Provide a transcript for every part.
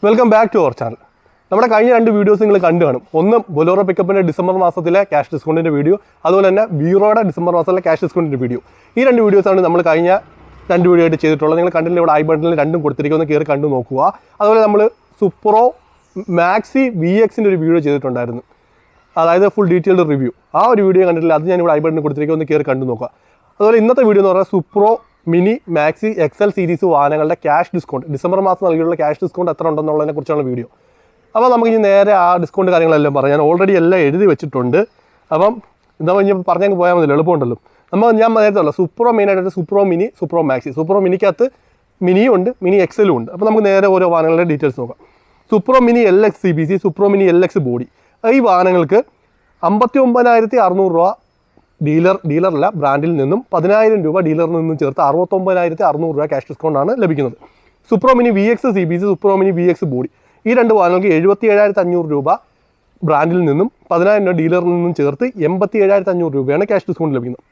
Welcome back to our channel. നമ്മുടെ കഴിഞ്ഞ രണ്ട് വീഡിയോസ് നിങ്ങൾ കണ്ടു കാണും. ഒന്ന് ബൊലോറോ പിക്കപ്പിൻ്റെ ഡിസംബർ മാസത്തിലെ ക്യാഷ് ഡിസ്കൗണ്ടിൻ്റെ വീഡിയോ, അതുപോലെ തന്നെ വീറോയുടെ ഡിസംബർ മാസത്തിലെ ക്യാഷ് ഡിസ്കൗണ്ടിൻ്റെ വീഡിയോ. ഈ രണ്ട് വീഡിയോസാണ് നമ്മൾ കഴിഞ്ഞ രണ്ട് വീഡിയോ ആയിട്ട് ചെയ്തിട്ടുള്ളത്. നിങ്ങൾ കണ്ടില്ല, ഇവിടെ ഐ ബട്ടണിൽ രണ്ടും കൊടുത്തിരിക്കുന്ന കയറി കണ്ടു നോക്കുക. അതുപോലെ നമ്മൾ സുപ്രോ മാക്സി VXൻ്റെ ഒരു വീഡിയോ ചെയ്തിട്ടുണ്ടായിരുന്നു, അതായത് ഫുൾ ഡീറ്റെയിൽഡ് റിവ്യൂ. ആ ഒരു വീഡിയോ കണ്ടിട്ടില്ല, അത് ഞാനിവിടെ ഐ ബട്ടണിൽ കൊടുത്തിരിക്കുന്ന കയറി കണ്ടു നോക്കുക. അതുപോലെ ഇന്നത്തെ വീഡിയോ എന്ന് പറഞ്ഞാൽ Supro mini maxi XL series വാഹനങ്ങളുടെ ക്യാഷ് ഡിസ്കൗണ്ട്, ഡിസംബർ മാസം നൽകിയിട്ടുള്ള ക്യാഷ് ഡിസ്കൗണ്ട് എത്ര ഉണ്ടെന്നുള്ളതിനെ കുറിച്ചാണ് വീഡിയോ. അപ്പോൾ നമുക്ക് ഇനി നേരെ ആ ഡിസ്കൗണ്ട് കാര്യങ്ങളെല്ലാം പറയാം. ഞാൻ ഓൾറെഡി എല്ലാം എഴുതി വെച്ചിട്ടുണ്ട്. അപ്പം എന്താ ഇനി പറഞ്ഞങ്ങ് പോയാൽ മതി, എളുപ്പമുണ്ടല്ലോ. ഞാൻ നേരത്തെ സുപ്രോ മെയിനായിട്ട് സുപ്രോ മിനി, സുപ്രോ മാക്സി. സുപ്രോ മിനിക്കകത്ത് മിനിയും ഉണ്ട്, മിനി XLും ഉണ്ട്. അപ്പോൾ നമുക്ക് നേരെ ഓരോ വാഹനങ്ങളുടെ ഡീറ്റെയിൽസ് നോക്കാം. Supro mini LX CBC, Supro mini LX body. ഈ വാഹനങ്ങൾക്ക് 59,600 രൂപ ഡീലറല്ല ബ്രാൻഡിൽ നിന്നും 10,000 രൂപ ഡീലറിൽ നിന്നും ചേർത്ത് 69,600 രൂപ ക്യാഷ് ഡിസ്കൗണ്ടാണ് ലഭിക്കുന്നത്. Supro mini VX CBC, Supro mini VX body, ഈ രണ്ട് വാഹനങ്ങൾക്ക് 77,500 രൂപ ബ്രാൻഡിൽ നിന്നും 10,000 രൂപ ഡീലറിൽ നിന്നും ചേർത്ത് 87,500 രൂപയാണ് ക്യാഷ് ഡിസ്കൗണ്ട് ലഭിക്കുന്നത്.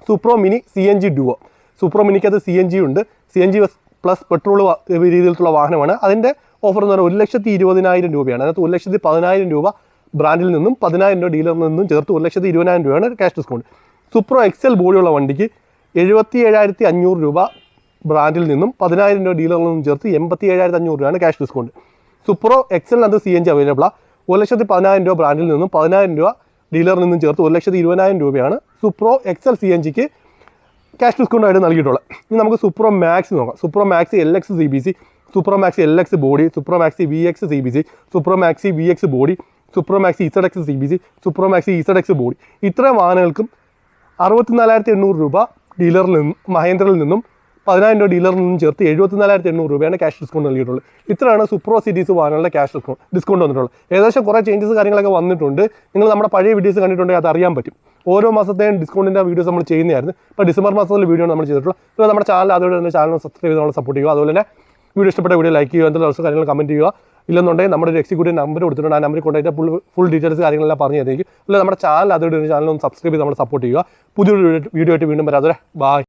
Supro mini CNG duo. Supro മിനിക്കകത്ത് CNG ഉണ്ട്. CNG പ്ലസ് പെട്രോൾ രീതിയിലുള്ള വാഹനമാണ്. അതിൻ്റെ ഓഫർ എന്ന് പറഞ്ഞാൽ 1,20,000 രൂപയാണ്. അതിനകത്ത് 1,10,000 രൂപ ബ്രാൻഡിൽ നിന്നും 10,000 രൂപ ഡീലറിൽ നിന്നും ചേർത്ത് 1,20,000 രൂപയാണ് ക്യാഷ് ഡിസ്കൗണ്ട്. സുപ്രോ XL ബോഡിയുള്ള വണ്ടിക്ക് 77,500 രൂപ ബ്രാൻഡിൽ നിന്നും 10,000 രൂപ ഡീലറിൽ നിന്നും ചേർത്ത് 87,500 രൂപയാണ് ക്യാഷ് ഡിസ്കൗണ്ട്. സുപ്രോ XLനകത്ത് CNG അവൈലബിളാണ്. 1,10,000 രൂപ ബ്രാൻഡിൽ നിന്നും 10,000 രൂപ ഡീലറിൽ നിന്നും ചേർത്ത് 1,20,000 രൂപയാണ് സുപ്രോ XL CNGക്ക് ക്യാഷ് ഡിസ്കൗണ്ട് ആയിട്ട് നൽകിയിട്ടുള്ളത്. ഇനി നമുക്ക് സുപ്രോ മാക്സ് നോക്കാം. Supro maxi LX CBC, Supro maxi LX body, Supro maxi VX CBC, Supro maxi VX body, Supro maxi ZX CBC, Supro maxi ZX body. ഇത്രയും വാഹനങ്ങൾക്കും 64,800 രൂപ ഡീലറിൽ നിന്നും മഹേന്ദ്രയിൽ നിന്നും 10,000 രൂപ ഡീലറിൽ നിന്നും ചേർത്ത് 74,800 രൂപയാണ് ക്യാഷ് ഡിസ്കൗണ്ട് നൽകിയിട്ടുള്ളത്. ഇത്രയാണ് സുപ്രോ സീരീസ് വാഹനങ്ങളുടെ ക്യാഷ് ഡിസ്കൗണ്ട് വന്നിട്ടുള്ളത്. ഏകദേശം കുറേ ചേഞ്ചസ് കാര്യങ്ങളൊക്കെ വന്നിട്ടുണ്ട്. നിങ്ങൾ നമ്മുടെ പഴയ വീഡിയോസ് കണ്ടിട്ടുണ്ടെങ്കിൽ അത് അറിയാൻ പറ്റും. ഓരോ മാസത്തെയും ഡിസ്കൗണ്ടിൻ്റെ വീഡിയോസ് നമ്മൾ ചെയ്യുന്നതായിരുന്നു. ഇപ്പോൾ ഡിസംബർ മാസത്തിലെ വീഡിയോ നമ്മൾ ചെയ്തിട്ടുള്ളത്. ഇപ്പോൾ നമ്മുടെ ചാനൽ അതുപോലെ തന്നെ ചാനൽ സബ്സ്ക്രൈബ് ചെയ്ത് നമ്മൾ സപ്പോർട്ട് ചെയ്യുക. അതുപോലെ തന്നെ വീഡിയോ ഇഷ്ടപ്പെട്ട വീഡിയോ ലൈക്ക് ചെയ്യുക, എന്തെങ്കിലും ദിവസം കാര്യങ്ങൾ കമൻറ്റ് ചെയ്യുക. ഇല്ലെന്നുണ്ടെങ്കിൽ നമ്മുടെ ഒരു എക്സിക്യൂട്ടീവ് നമ്പർ കൊടുത്തിട്ടുണ്ട്, ആ നമ്പറിൽ കൊണ്ടുപോയിട്ട് ഫുൾ ഡീറ്റെയിൽസ് കാര്യങ്ങളെല്ലാം പറഞ്ഞു തരുന്നതായിരിക്കും. അല്ലെങ്കിൽ നമ്മുടെ ചാനൽ അതുകൊണ്ട് ചാനൽ ഒന്ന് സബ്സ്ക്രൈബ് ചെയ്ത് നമ്മൾ സപ്പോർട്ട് ചെയ്യുക. പുതിയൊരു വീഡിയോ ആയിട്ട് വീണ്ടും വരാതെ. ബൈ.